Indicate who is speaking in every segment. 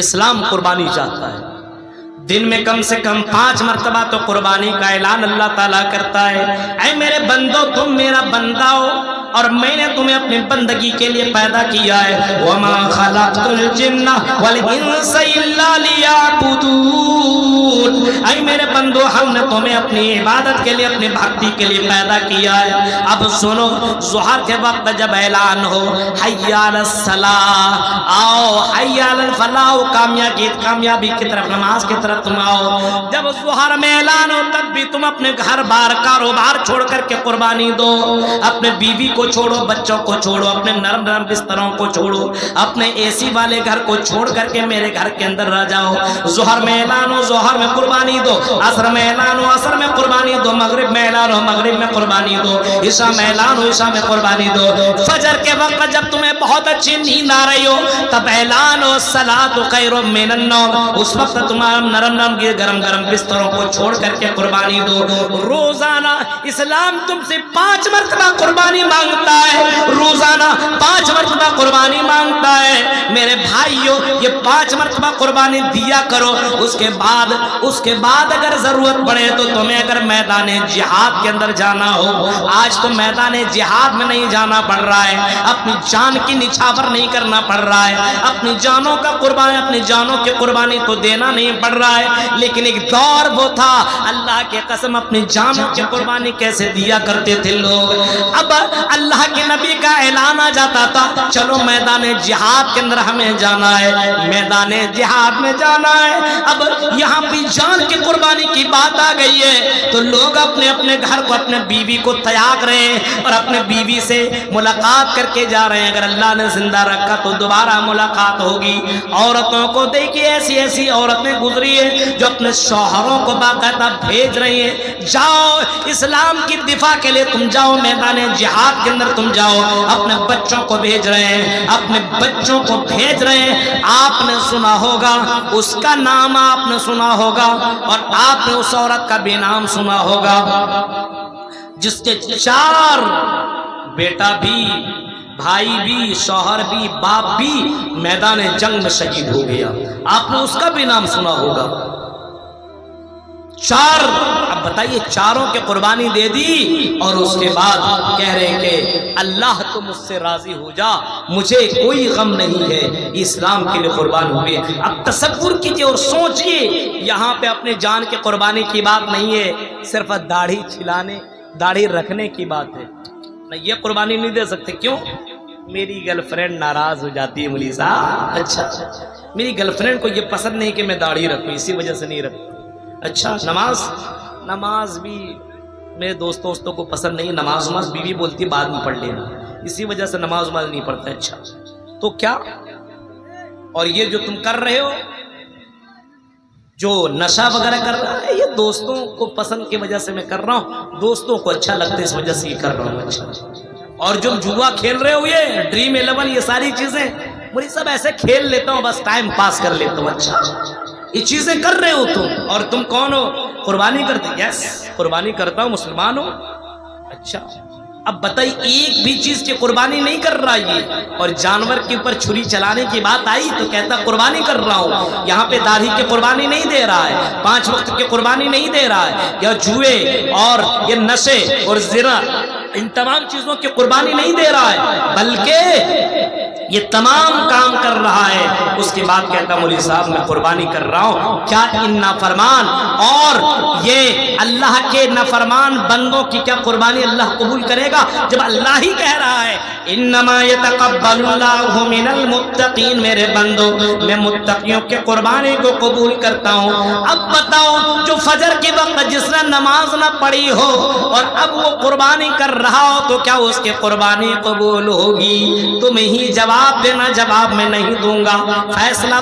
Speaker 1: اسلام قربانی چاہتا ہے. دن میں کم سے کم 5 مرتبہ تو قربانی کا اعلان اللہ تعالیٰ کرتا ہے. اے میرے بندو تم میرا بندہ ہو اور میں نے تمہیں اپنی بندگی کے لیے پیدا کیا ہے. وَمَا خَلَقْتُ الْجِنَّ وَالْإِنسَ إِلَّا لِيَعْبُدُونَ. اے میرے بندو ہم نے تمہیں اپنی عبادت کے لیے اپنی بھکتی کے لیے پیدا کیا ہے. اب سنو ظہر کے وقت جب اعلان ہو حی علی الصلاۃ آؤ حی علی الفلاح کامیابی کی طرف نماز کی طرف تم آؤ. جب ظہر میں اعلان ہو تب بھی تم اپنے گھر بار کاروبار چھوڑ کر کے قربانی دو. اپنے بیوی کو چھوڑو, بچوں کو چھوڑو, اپنے نرم نرم بستروں کو چھوڑو, اپنے اے سی والے گھر کو چھوڑ کر کے میرے گھر کے اندر رہ جاؤ. ظہر میں اعلان ہو ظہر میں قربانی دو, عصر میں اعلان ہو عصر میں قربانی دو, مغرب میں اعلان ہو مغرب میں قربانی دو, عشاء میں اعلان ہو عشاء میں قربانی دو. فجر کے وقت جب تمہیں بہت اچھی نیند آ رہی ہو تب اعلان ہو الصلاۃ خیر من النوم. اس وقت تمہارا نرم نرم گرم گرم بستروں کو چھوڑ کر کے قربانی دو. روزانہ اسلام تم سے 5 مرتبہ قربانی مانگتا ہے, روزانہ 5 مرتبہ قربانی مانگتا ہے. میرے بھائیو یہ 5 مرتبہ قربانی دیا کرو. اس کے بعد اگر ضرورت پڑے تو تمہیں اگر میدان جہاد کے اندر جانا ہو, آج تو میدان جہاد میں نہیں جانا پڑ رہا ہے, اپنی جان کی نچھاور نہیں کرنا پڑ رہا ہے, اپنی جانوں کا قربانی اپنی جانوں کی قربانی تو دینا نہیں پڑ رہا ہے. لیکن ایک دور وہ تھا اللہ کے قسم اپنی جانوں کی قربانی کیسے دیا کرتے تھے لوگ. اب اللہ کے نبی کا اعلان آ جاتا تھا چلو میدان جہاد کے اندر ہمیں جانا ہے, میدان جہاد میں جانا ہے. اب یہاں بھی جان کی قربانی کی بات آ گئی ہے تو لوگ اپنے اپنے گھر کو اپنے بیوی کو تیاگ رہے ہیں اور اپنے بیوی سے ملاقات کر کے جا رہے ہیں. اگر اللہ نے زندہ رکھا تو دوبارہ ملاقات ہوگی. عورتوں کو دیکھیے ایسی ایسی عورتیں گزری ہیں جو اپنے شوہروں کو باقاعدہ بھیج رہی ہیں جاؤ اسلام کی دفاع کے لیے تم جاؤ میدان جہاد کے اندر تم جاؤ. اپنے بچوں کو بھیج رہے ہیں, اپنے بچوں کو بھیج رہے ہیں. آپ نے سنا ہوگا اس کا نام آپ نے سنا ہوگا اور آپ نے اس عورت کا بھی نام سنا ہوگا جس کے 4 بیٹا بھی بھائی بھی شوہر بھی باپ بھی میدان جنگ میں شہید ہو گیا. آپ نے اس کا بھی نام سنا ہوگا. 4 اب بتائیے چاروں کے قربانی دے دی اور اس کے بعد کہہ رہے کہ اللہ تو مجھ سے راضی ہو جا, مجھے کوئی غم نہیں ہے, اسلام کے لیے قربان ہوئے. اب تصور کیجئے اور سوچئے یہاں پہ اپنے جان کے قربانی کی بات نہیں ہے, صرف داڑھی چھلانے داڑھی رکھنے کی بات ہے. نہیں یہ قربانی نہیں دے سکتے. کیوں؟ میری گرل فرینڈ ناراض ہو جاتی ہے مولوی صاحب. اچھا میری گرل فرینڈ کو یہ پسند نہیں کہ میں داڑھی رکھوں, اسی وجہ سے نہیں رکھتا. اچھا نماز بھی میرے دوستوں کو پسند نہیں, نماز بیوی بولتی بعد میں پڑھ لینا, اسی وجہ سے نماز نہیں پڑھتا. اچھا تو کیا, اور یہ جو تم کر رہے ہو جو نشہ وغیرہ کر رہا ہے یہ دوستوں کو پسند کی وجہ سے میں کر رہا ہوں, دوستوں کو اچھا لگتا ہے اس وجہ سے یہ کر رہا ہوں. اچھا اور جو جوا کھیل رہے ہو یہ ڈریم 11 یہ ساری چیزیں مجھے سب ایسے کھیل لیتا ہوں, بس ٹائم پاس کر لیتا ہوں. اچھا یہ چیزیں کر رہے ہو تم, اور تم کون ہو؟ قربانی کرتے. یس قربانی کرتا ہوں, مسلمان ہو. اچھا اب بتائی ایک بھی چیز کی قربانی نہیں کر رہا یہ, اور جانور کے اوپر چھری چلانے کی بات آئی تو کہتا قربانی کر رہا ہوں. یہاں پہ داڑھی کی قربانی نہیں دے رہا ہے, 5 وقت کی قربانی نہیں دے رہا ہے, یا جوئے اور یہ نشے اور زنا ان تمام چیزوں کی قربانی نہیں دے رہا ہے, بلکہ یہ تمام کام کر رہا ہے. اس کے بعد کہتا مولوی صاحب میں قربانی کر رہا ہوں. کیا ان نافرمان اور یہ اللہ کے نافرمان بندوں کی کیا قربانی اللہ قبول کرے گا جب اللہ ہی کہہ رہا ہے انما یتقبل اللہ من المتقین. میرے بندو میں متقیوں کے قربانی کو قبول کرتا ہوں. اب بتاؤ جو فجر کے وقت جس نے نماز نہ پڑھی ہو اور اب وہ قربانی کر رہا ہو تو کیا اس کی قربانی قبول ہوگی؟ تم ہی جواب دینا, جواب میں نہیں دوں گا. فیصلہ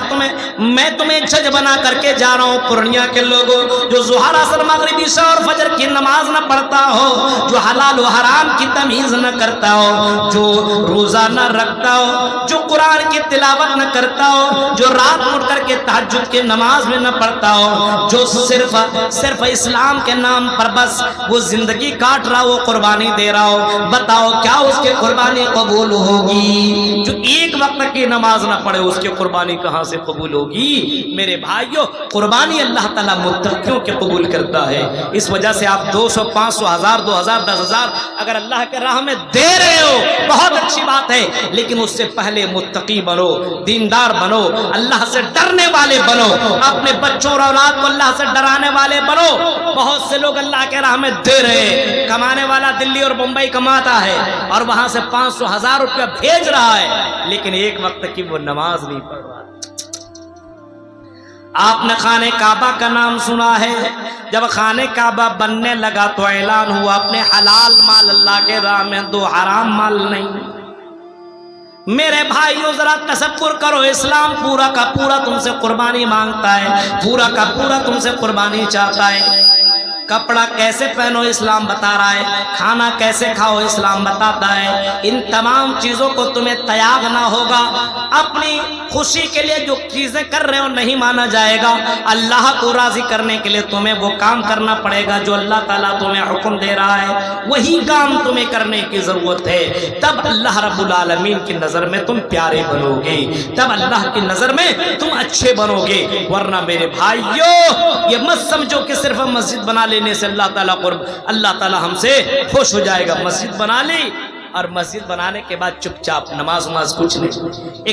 Speaker 1: میں تمہیں جج بنا کر کے جا رہا ہوں. پورنیہ کے لوگوں جو ظہر عصر مغرب عشاء اور فجر کی نماز نہ پڑھتا ہو, جو حلال و حرام کی تمیز نہ کرتا ہو, جو روزہ نہ رکھتا ہو, جو قرآن کی تلاوت نہ کرتا ہو, جو رات اٹھ کر کے تہجد کی نماز میں نہ پڑھتا ہو, جو صرف اسلام کے نام پر بس وہ زندگی کاٹ رہا, وہ قربانی دے رہا ہو, بتاؤ کیا اس کی قربانی قبول ہوگی؟ جو ایک وقت کی نماز نہ پڑھے اس کی قربانی کہاں سے قبول ہوگی؟ میرے بھائیوں، قربانی اللہ تعالیٰ متقیوں کے قبول کرتا ہے۔ اس وجہ سے آپ 200 500 1000 2000 10,000 اگر اللہ کے راہ میں دے رہے ہو بہت اچھی بات ہے، لیکن اس سے پہلے متقی بنو، دیندار بنو، اللہ سے ڈرنے والے بنو، اپنے بچوں اور اولاد کو اللہ سے ڈرانے والے بنو۔ بہت سے لوگ اللہ کے راہ میں دے رہے ہیں، کمانے والا دلی اور بمبئی کماتا ہے اور وہاں سے 500 1000 روپیہ بھیج رہا ہے، لیکن ایک وقت کی وہ نماز نہیں پڑھ رہا۔ آپ نے خانہ کعبہ کا نام سنا ہے؟ جب خانہ کعبہ بننے لگا تو اعلان ہوا اپنے حلال مال اللہ کے راہ میں دو، حرام مال نہیں۔ میرے بھائیو ذرا تصور کرو، اسلام پورا کا پورا تم سے قربانی مانگتا ہے، پورا کا پورا تم سے قربانی چاہتا ہے۔ کپڑا کیسے پہنو اسلام بتا رہا ہے، کھانا کیسے کھاؤ اسلام بتاتا ہے۔ ان تمام چیزوں کو تمہیں تیاگنا ہوگا، اپنی خوشی کے لیے جو چیزیں کر رہے ہو نہیں مانا جائے گا، اللہ کو راضی کرنے کے لیے تمہیں وہ کام کرنا پڑے گا جو اللہ تعالیٰ تمہیں حکم دے رہا ہے، وہی کام تمہیں کرنے کی ضرورت ہے۔ تب اللہ رب العالمین کی نظر میں تم پیارے بنو گے، تب اللہ کی نظر میں تم اچھے بنو گے۔ ورنہ میرے بھائیو یہ مت سمجھو کہ صرف مسجد بنا لینے سے اللہ تعالیٰ ہم سے خوش ہو جائے گا۔ مسجد بنا لی اور مسجد بنانے کے بعد چپ چاپ نماز کچھ نہیں۔